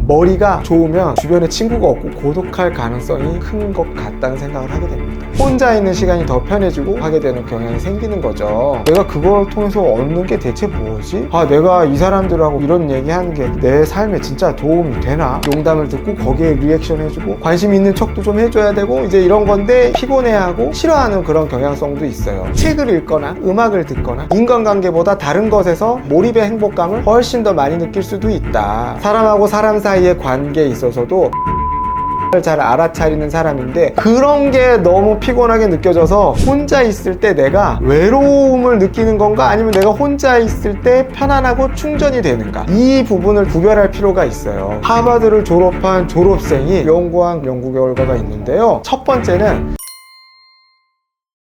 머리가 좋으면 주변에 친구가 없고 고독할 가능성이 큰 것 같다는 생각을 하게 됩니다. 혼자 있는 시간이 더 편해지고 하게 되는 경향이 생기는 거죠. 내가 그걸 통해서 얻는 게 대체 뭐지? 내가 이 사람들하고 이런 얘기하는 게 내 삶에 진짜 도움이 되나? 농담을 듣고 거기에 리액션 해주고 관심 있는 척도 좀 해줘야 되고 이제 이런 건데 피곤해하고 싫어하는 그런 경향성도 있어요. 책을 읽거나 음악을 듣거나 인간관계보다 다른 것에서 몰입의 행복감을 훨씬 더 많이 느낄 수도 있다. 사람하고 사람 사이의 관계에 있어서도 잘 알아차리는 사람인데 그런 게 너무 피곤하게 느껴져서 혼자 있을 때 내가 외로움을 느끼는 건가 아니면 내가 혼자 있을 때 편안하고 충전이 되는가, 이 부분을 구별할 필요가 있어요. 하버드를 졸업한 졸업생이 연구한 연구 결과가 있는데요. 첫 번째는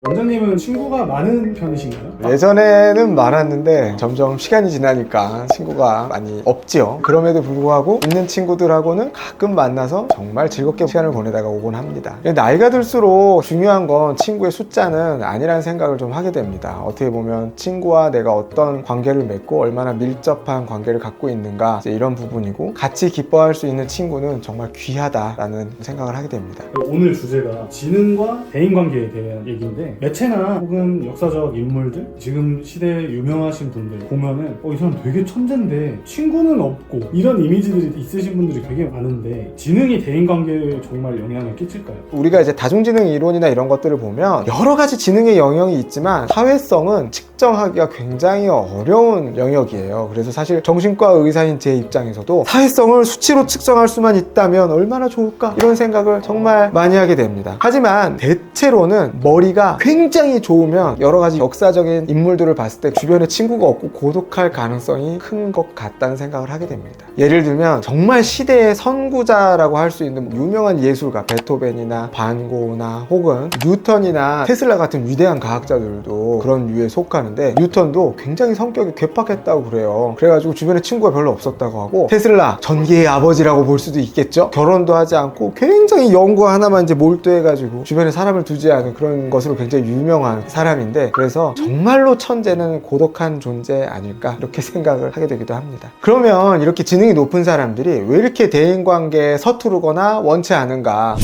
원장님은 친구가 많은 편이신가요? 예전에는 많았는데 점점 시간이 지나니까 친구가 많이 없지요. 그럼에도 불구하고 있는 친구들하고는 가끔 만나서 정말 즐겁게 시간을 보내다가 오곤 합니다. 나이가 들수록 중요한 건 친구의 숫자는 아니라는 생각을 좀 하게 됩니다. 어떻게 보면 친구와 내가 어떤 관계를 맺고 얼마나 밀접한 관계를 갖고 있는가, 이제 이런 부분이고, 같이 기뻐할 수 있는 친구는 정말 귀하다라는 생각을 하게 됩니다. 오늘 주제가 지능과 대인관계에 대한 얘기인데, 매체나 혹은 역사적 인물들, 지금 시대에 유명하신 분들 보면은 이 사람 되게 천재인데 친구는 없고, 이런 이미지들이 있으신 분들이 되게 많은데 지능이 대인관계에 정말 영향을 끼칠까요? 우리가 이제 다중지능 이론이나 이런 것들을 보면 여러 가지 지능의 영역이 있지만 사회성은 측정하기가 굉장히 어려운 영역이에요. 그래서 사실 정신과 의사인 제 입장에서도 사회성을 수치로 측정할 수만 있다면 얼마나 좋을까, 이런 생각을 정말 많이 하게 됩니다. 하지만 대체로는 머리가 굉장히 좋으면 여러 가지 역사적인 인물들을 봤을 때 주변에 친구가 없고 고독할 가능성이 큰 것 같다는 생각을 하게 됩니다. 예를 들면 정말 시대의 선구자라고 할 수 있는 유명한 예술가, 베토벤이나 반 고흐나 혹은 뉴턴이나 테슬라 같은 위대한 과학자들도 그런 류에 속하는데, 뉴턴도 굉장히 성격이 괴팍했다고 그래요. 그래가지고 주변에 친구가 별로 없었다고 하고, 테슬라 전기의 아버지라고 볼 수도 있겠죠. 결혼도 하지 않고 굉장히 연구 하나만 이제 몰두해가지고 주변에 사람을 두지 않은 그런 것으로 굉장히 유명한 사람인데, 그래서 정말로 천재는 고독한 존재 아닐까, 이렇게 생각을 하게 되기도 합니다. 그러면 이렇게 지능이 높은 사람들이 왜 이렇게 대인관계에 서투르거나 원치 않은가?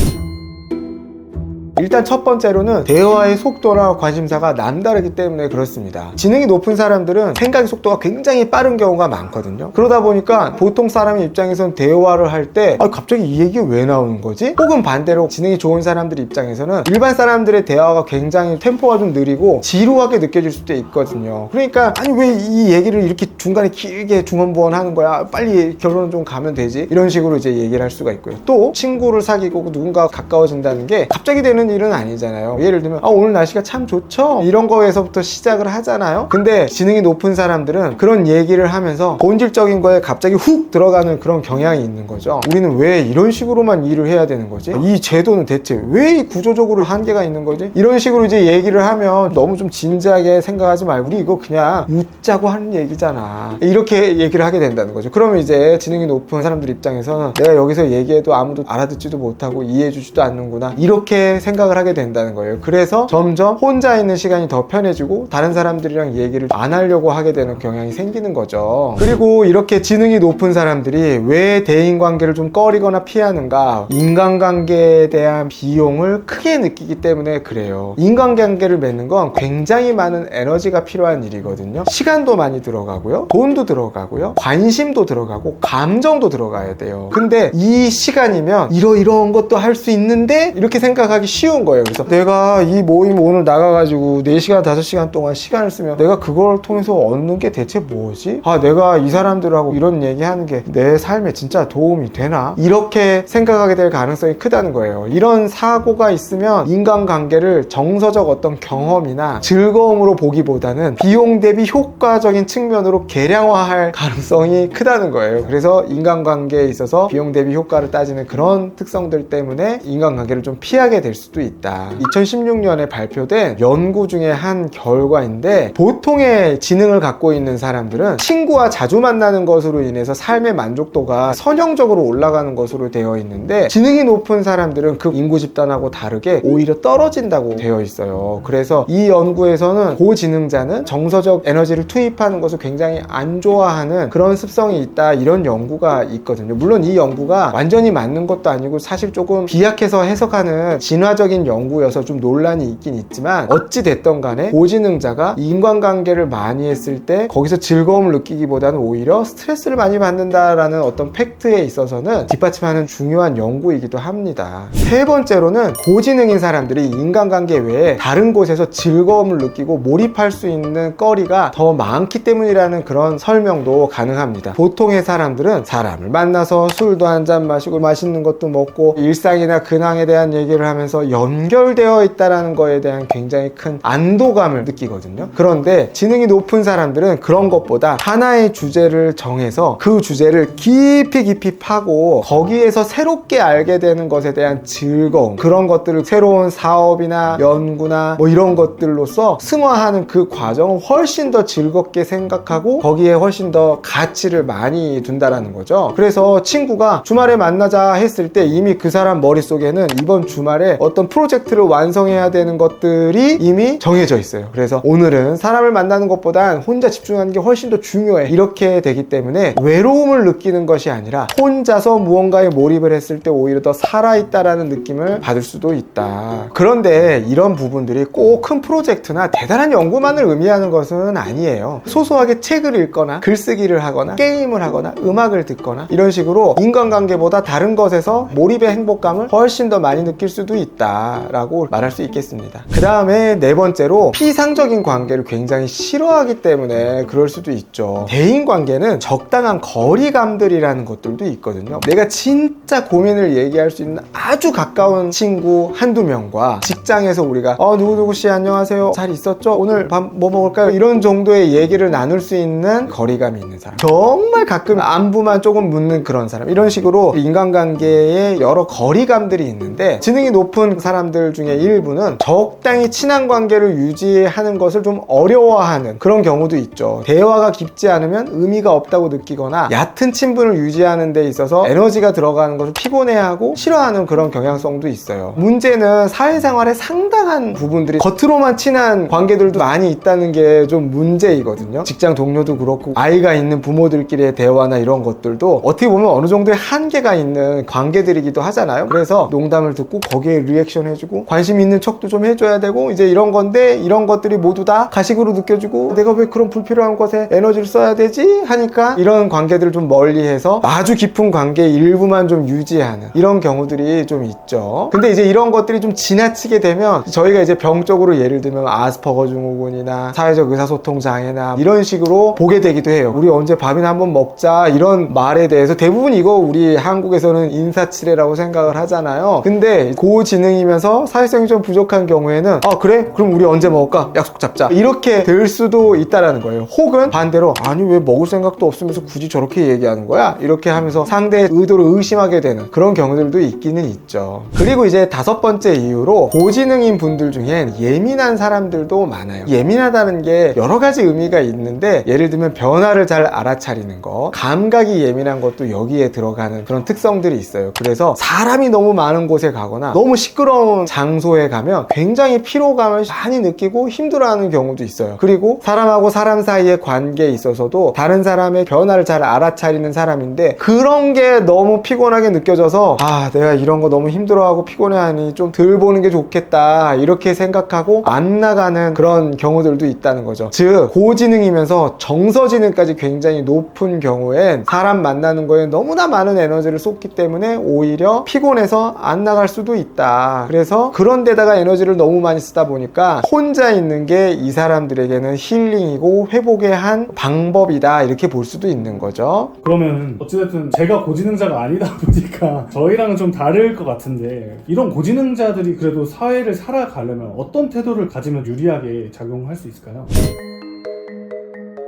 일단 첫 번째로는 대화의 속도나 관심사가 남다르기 때문에 그렇습니다. 지능이 높은 사람들은 생각의 속도가 굉장히 빠른 경우가 많거든요. 그러다 보니까 보통 사람의 입장에서는 대화를 할 때 갑자기 이 얘기가 왜 나오는 거지? 혹은 반대로 지능이 좋은 사람들 입장에서는 일반 사람들의 대화가 굉장히 템포가 좀 느리고 지루하게 느껴질 수도 있거든요. 그러니까 아니 왜 이 얘기를 이렇게 중간에 길게 중언부언하는 거야, 빨리 결론 좀 가면 되지, 이런 식으로 이제 얘기를 할 수가 있고요. 또 친구를 사귀고 누군가가 가까워진다는 게 갑자기 되는 일은 아니잖아요. 예를 들면 오늘 날씨가 참 좋죠, 이런 거에서부터 시작을 하잖아요. 근데 지능이 높은 사람들은 그런 얘기를 하면서 본질적인 거에 갑자기 훅 들어가는 그런 경향이 있는 거죠. 우리는 왜 이런 식으로만 일을 해야 되는 거지? 이 제도는 대체 왜 구조적으로 한계가 있는 거지? 이런 식으로 이제 얘기를 하면 너무 좀 진지하게 생각하지 말고 우리 이거 그냥 웃자고 하는 얘기잖아, 이렇게 얘기를 하게 된다는 거죠. 그러면 이제 지능이 높은 사람들 입장에서는 내가 여기서 얘기해도 아무도 알아듣지도 못하고 이해해주지도 않는구나, 이렇게 생각을 하게 된다는 거예요. 그래서 점점 혼자 있는 시간이 더 편해지고 다른 사람들이랑 얘기를 안 하려고 하게 되는 경향이 생기는 거죠. 그리고 이렇게 지능이 높은 사람들이 왜 대인관계를 좀 꺼리거나 피하는가? 인간관계에 대한 비용을 크게 느끼기 때문에 그래요. 인간관계를 맺는 건 굉장히 많은 에너지가 필요한 일이거든요. 시간도 많이 들어가고요, 돈도 들어가고요, 관심도 들어가고 감정도 들어가야 돼요. 근데 이 시간이면 이러이러한 것도 할 수 있는데 이렇게 생각하기 쉬운 거예요. 그래서 내가 이 모임 오늘 나가가지고 4시간 5시간 동안 시간을 쓰면 내가 그걸 통해서 얻는 게 대체 뭐지? 내가 이 사람들하고 이런 얘기하는 게 내 삶에 진짜 도움이 되나? 이렇게 생각하게 될 가능성이 크다는 거예요. 이런 사고가 있으면 인간관계를 정서적 어떤 경험이나 즐거움으로 보기보다는 비용 대비 효과적인 측면으로 계량화할 가능성이 크다는 거예요. 그래서 인간관계에 있어서 비용 대비 효과를 따지는 그런 특성들 때문에 인간관계를 좀 피하게 될 수도 수도 있다. 2016년에 발표된 연구 중에 한 결과인데, 보통의 지능을 갖고 있는 사람들은 친구와 자주 만나는 것으로 인해서 삶의 만족도가 선형적으로 올라가는 것으로 되어 있는데, 지능이 높은 사람들은 그 인구 집단하고 다르게 오히려 떨어진다고 되어 있어요. 그래서 이 연구에서는 고지능자는 정서적 에너지를 투입하는 것을 굉장히 안 좋아하는 그런 습성이 있다, 이런 연구가 있거든요. 물론 이 연구가 완전히 맞는 것도 아니고 사실 조금 비약해서 해석하는 진화적인 연구여서 좀 논란이 있긴 있지만, 어찌 됐던 간에 고지능자가 인간관계를 많이 했을 때 거기서 즐거움을 느끼기보다는 오히려 스트레스를 많이 받는다라는 어떤 팩트에 있어서는 뒷받침하는 중요한 연구이기도 합니다. 세 번째로는 고지능인 사람들이 인간관계 외에 다른 곳에서 즐거움을 느끼고 몰입할 수 있는 거리가 더 많기 때문이라는 그런 설명도 가능합니다. 보통의 사람들은 사람을 만나서 술도 한잔 마시고 맛있는 것도 먹고 일상이나 근황에 대한 얘기를 하면서 연결되어 있다는 거에 대한 굉장히 큰 안도감을 느끼거든요. 그런데 지능이 높은 사람들은 그런 것보다 하나의 주제를 정해서 그 주제를 깊이 파고 거기에서 새롭게 알게 되는 것에 대한 즐거움, 그런 것들을 새로운 사업이나 연구나 뭐 이런 것들로서 승화하는 그 과정을 훨씬 더 즐겁게 생각하고 거기에 훨씬 더 가치를 많이 둔다라는 거죠. 그래서 친구가 주말에 만나자 했을 때 이미 그 사람 머릿속에는 이번 주말에 어떤 프로젝트를 완성해야 되는 것들이 이미 정해져 있어요. 그래서 오늘은 사람을 만나는 것보단 혼자 집중하는 게 훨씬 더 중요해, 이렇게 되기 때문에 외로움을 느끼는 것이 아니라 혼자서 무언가에 몰입을 했을 때 오히려 더 살아있다라는 느낌을 받을 수도 있다. 그런데 이런 부분들이 꼭 큰 프로젝트나 대단한 연구만을 의미하는 것은 아니에요. 소소하게 책을 읽거나 글쓰기를 하거나 게임을 하거나 음악을 듣거나 이런 식으로 인간관계보다 다른 것에서 몰입의 행복감을 훨씬 더 많이 느낄 수도 있다라고 말할 수 있겠습니다. 그 다음에 네 번째로 피상적인 관계를 굉장히 싫어하기 때문에 그럴 수도 있죠. 대인관계는 적당한 거리감들이라는 것들도 있거든요. 내가 진짜 고민을 얘기할 수 있는 아주 가까운 친구 한두 명과 직장에서 우리가 누구누구씨 안녕하세요, 잘 있었죠? 오늘 밥 뭐 먹을까요? 이런 정도의 얘기를 나눌 수 있는 거리감이 있는 사람, 정말 가끔 안부만 조금 묻는 그런 사람, 이런 식으로 인간관계에 여러 거리감들이 있는데, 지능이 높은 사람들 중에 일부는 적당히 친한 관계를 유지하는 것을 좀 어려워하는 그런 경우도 있죠. 대화가 깊지 않으면 의미가 없다고 느끼거나 얕은 친분을 유지하는 데 있어서 에너지가 들어가는 것을 피곤해하고 싫어하는 그런 경향성도 있어요. 문제는 사회생활의 상당한 부분들이 겉으로만 친한 관계들도 많이 있다는 게 좀 문제이거든요. 직장 동료도 그렇고 아이가 있는 부모들끼리의 대화나 이런 것들도 어떻게 보면 어느 정도의 한계가 있는 관계들이기도 하잖아요. 그래서 농담을 듣고 거기에 리액션 해주고 관심 있는 척도 좀 해줘야 되고, 이제 이런 건데 이런 것들이 모두 다 가식으로 느껴지고 내가 왜 그런 불필요한 것에 에너지를 써야 되지 하니까 이런 관계들을 좀 멀리해서 아주 깊은 관계의 일부만 좀 유지하는 이런 경우들이 좀 있죠. 근데 이제 이런 것들이 좀 지나치게 되면 저희가 이제 병적으로 예를 들면 아스퍼거 증후군이나 사회적 의사소통 장애나 이런 식으로 보게 되기도 해요. 우리 언제 밥이나 한번 먹자 이런 말에 대해서 대부분 이거 우리 한국에서는 인사치레라고 생각을 하잖아요. 근데 고지능이면서 사회성이 좀 부족한 경우에는 그래? 그럼 우리 언제 먹을까? 약속 잡자, 이렇게 될 수도 있다라는 거예요. 혹은 반대로 아니 왜 먹을 생각도 없으면서 굳이 저렇게 얘기하는 거야? 이렇게 하면서 상대의 의도를 의심하게 되는 그런 경우들도 있기는 있죠. 그리고 이제 다섯 번째 이유로 고지능인 분들 중엔 예민한 사람들도 많아요. 예민하다는 게 여러 가지 의미가 있는데, 예를 들면 변화를 잘 알아차리는 거, 감각이 예민한 것도 여기에 들어가는 그런 특성들이 있어요. 그래서 사람이 너무 많은 곳에 가거나 너무 시끄러운 장소에 가면 굉장히 피로감을 많이 느끼고 힘들어하는 경우도 있어요. 그리고 사람하고 사람 사이의 관계에 있어서도 다른 사람의 변화를 잘 알아차리는 사람인데, 그런 게 너무 피곤하게 느껴져서 내가 이런 거 너무 힘들어하고 피곤해하니 좀 덜 보는 게 좋겠다, 이렇게 생각하고 안 나가는 그런 경우들도 있다는 거죠. 즉 고지능이면서 정서지능까지 굉장히 높은 경우엔 사람 만나는 거에 너무나 많은 에너지를 쏟기 때문에 오히려 피곤해서 안 나갈 수도 있다. 그래서 그런 데다가 에너지를 너무 많이 쓰다 보니까 혼자 있는 게 이 사람들에게는 힐링이고 회복의 한 방법이다, 이렇게 볼 수도 있는 거죠. 그러면 어찌됐든 제가 고지능자가 아니다 보니까 저희랑은 좀 다를 것 같은데, 이런 고지능자들이 그래도 사회를 살아가려면 어떤 태도를 가지면 유리하게 작용할 수 있을까요?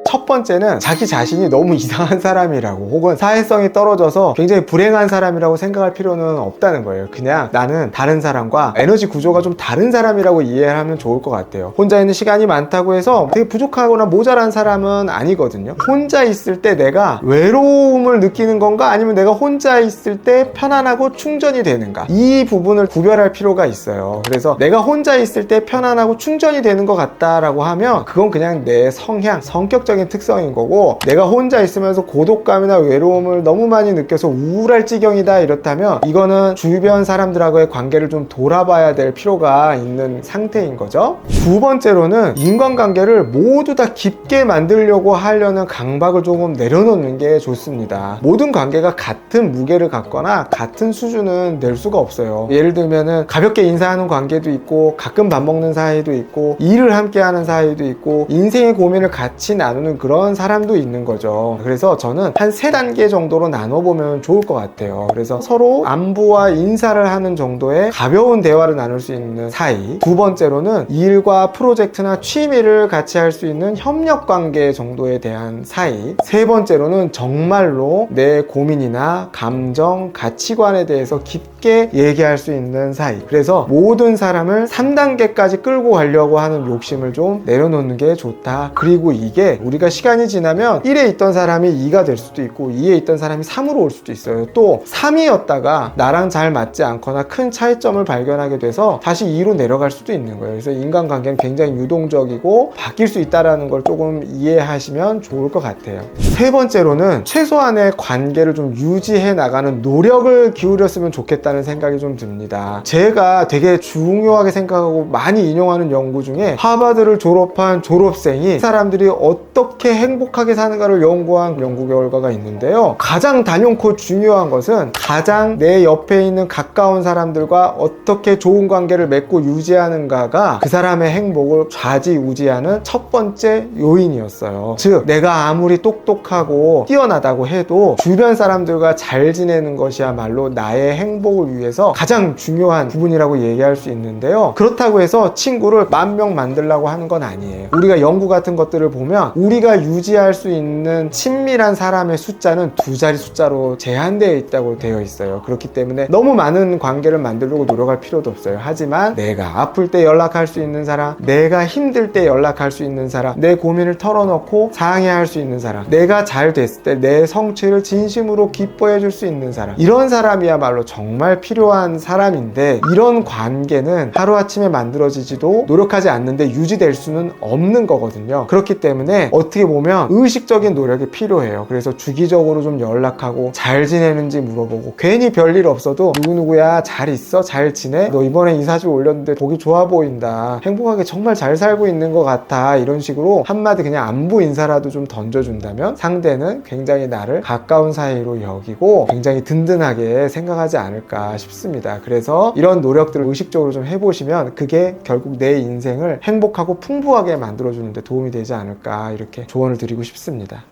첫 첫 번째는 자기 자신이 너무 이상한 사람이라고 혹은 사회성이 떨어져서 굉장히 불행한 사람이라고 생각할 필요는 없다는 거예요. 그냥 나는 다른 사람과 에너지 구조가 좀 다른 사람이라고 이해하면 좋을 것 같아요. 혼자 있는 시간이 많다고 해서 되게 부족하거나 모자란 사람은 아니거든요. 혼자 있을 때 내가 외로움을 느끼는 건가 아니면 내가 혼자 있을 때 편안하고 충전이 되는가, 이 부분을 구별할 필요가 있어요. 그래서 내가 혼자 있을 때 편안하고 충전이 되는 것 같다라고 하면 그건 그냥 내 성향, 성격적인 특성인 거고, 내가 혼자 있으면서 고독감이나 외로움을 너무 많이 느껴서 우울할 지경이다 이렇다면 이거는 주변 사람들하고의 관계를 좀 돌아봐야 될 필요가 있는 상태인 거죠. 두 번째로는 인간관계를 모두 다 깊게 만들려고 하려는 강박을 조금 내려놓는 게 좋습니다. 모든 관계가 같은 무게를 갖거나 같은 수준은 낼 수가 없어요. 예를 들면은 가볍게 인사하는 관계도 있고, 가끔 밥 먹는 사이도 있고, 일을 함께 하는 사이도 있고, 인생의 고민을 같이 나누는 그런 사람도 있는 거죠. 그래서 저는 한 3단계 정도로 나눠보면 좋을 것 같아요. 그래서 서로 안부와 인사를 하는 정도의 가벼운 대화를 나눌 수 있는 사이, 두 번째로는 일과 프로젝트나 취미를 같이 할 수 있는 협력 관계 정도에 대한 사이, 세 번째로는 정말로 내 고민이나 감정, 가치관에 대해서 깊게 얘기할 수 있는 사이. 그래서 모든 사람을 3단계까지 끌고 가려고 하는 욕심을 좀 내려놓는 게 좋다. 그리고 이게 우리가 시간이 지나면 1에 있던 사람이 2가 될 수도 있고 2에 있던 사람이 3으로 올 수도 있어요. 또 3이었다가 나랑 잘 맞지 않거나 큰 차이점을 발견하게 돼서 다시 2로 내려갈 수도 있는 거예요. 그래서 인간관계는 굉장히 유동적이고 바뀔 수 있다는 걸 조금 이해하시면 좋을 것 같아요. 세 번째로는 최소한의 관계를 좀 유지해 나가는 노력을 기울였으면 좋겠다는 생각이 좀 듭니다. 제가 되게 중요하게 생각하고 많이 인용하는 연구 중에 하버드를 졸업한 졸업생이 사람들이 어떻게 행복하게 사는가를 연구한 연구 결과가 있는데요. 가장 단연코 중요한 것은 가장 내 옆에 있는 가까운 사람들과 어떻게 좋은 관계를 맺고 유지하는가가 그 사람의 행복을 좌지우지하는 첫 번째 요인이었어요. 즉 내가 아무리 똑똑하고 뛰어나다고 해도 주변 사람들과 잘 지내는 것이야말로 나의 행복을 위해서 가장 중요한 부분이라고 얘기할 수 있는데요. 그렇다고 해서 친구를 10,000명 만들려고 하는 건 아니에요. 우리가 연구 같은 것들을 보면 우리가 유지할 수 있는 친밀한 사람의 숫자는 2자리 숫자로 제한되어 있다고 되어 있어요. 그렇기 때문에 너무 많은 관계를 만들려고 노력할 필요도 없어요. 하지만 내가 아플 때 연락할 수 있는 사람, 내가 힘들 때 연락할 수 있는 사람, 내 고민을 털어놓고 상의할 수 있는 사람, 내가 잘 됐을 때 내 성취를 진심으로 기뻐해 줄 수 있는 사람, 이런 사람이야말로 정말 필요한 사람인데, 이런 관계는 하루아침에 만들어지지도 노력하지 않는데 유지될 수는 없는 거거든요. 그렇기 때문에 어떻게 보면 의식적인 노력이 필요해요. 그래서 주기적으로 좀 연락하고 잘 지내는지 물어보고, 괜히 별일 없어도 누구누구야 잘 있어? 잘 지내? 너 이번에 인사집 올렸는데 보기 좋아 보인다, 행복하게 정말 잘 살고 있는 것 같아, 이런 식으로 한마디 그냥 안부 인사라도 좀 던져준다면 상대는 굉장히 나를 가까운 사이로 여기고 굉장히 든든하게 생각하지 않을까 싶습니다. 그래서 이런 노력들을 의식적으로 좀 해보시면 그게 결국 내 인생을 행복하고 풍부하게 만들어주는 데 도움이 되지 않을까, 이렇게 조언을 드리고 싶습니다.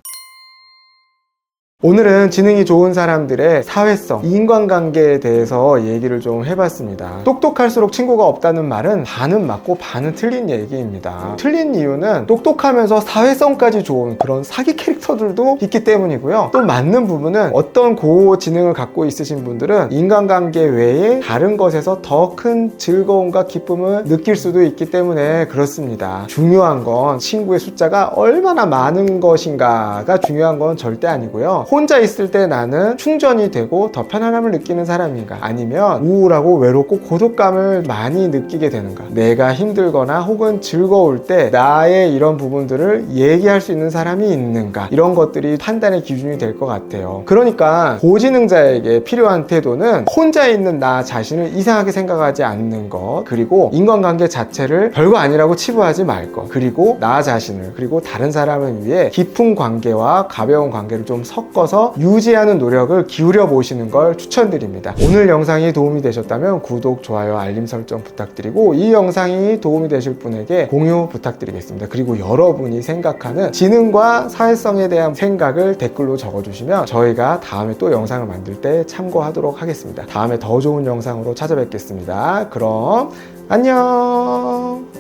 오늘은 지능이 좋은 사람들의 사회성, 인간관계에 대해서 얘기를 좀 해봤습니다. 똑똑할수록 친구가 없다는 말은 반은 맞고 반은 틀린 얘기입니다. 틀린 이유는 똑똑하면서 사회성까지 좋은 그런 사기 캐릭터들도 있기 때문이고요. 또 맞는 부분은 어떤 고지능을 갖고 있으신 분들은 인간관계 외에 다른 것에서 더 큰 즐거움과 기쁨을 느낄 수도 있기 때문에 그렇습니다. 중요한 건 친구의 숫자가 얼마나 많은 것인가가 중요한 건 절대 아니고요. 혼자 있을 때 나는 충전이 되고 더 편안함을 느끼는 사람인가, 아니면 우울하고 외롭고 고독감을 많이 느끼게 되는가, 내가 힘들거나 혹은 즐거울 때 나의 이런 부분들을 얘기할 수 있는 사람이 있는가, 이런 것들이 판단의 기준이 될 것 같아요. 그러니까 고지능자에게 필요한 태도는 혼자 있는 나 자신을 이상하게 생각하지 않는 것, 그리고 인간관계 자체를 별거 아니라고 치부하지 말 것, 그리고 나 자신을, 그리고 다른 사람을 위해 깊은 관계와 가벼운 관계를 좀 섞어서 유지하는 노력을 기울여 보시는 걸 추천드립니다. 오늘 영상이 도움이 되셨다면 구독, 좋아요, 알림 설정 부탁드리고, 이 영상이 도움이 되실 분에게 공유 부탁드리겠습니다. 그리고 여러분이 생각하는 지능과 사회성에 대한 생각을 댓글로 적어주시면 저희가 다음에 또 영상을 만들 때 참고하도록 하겠습니다. 다음에 더 좋은 영상으로 찾아뵙겠습니다. 그럼 안녕.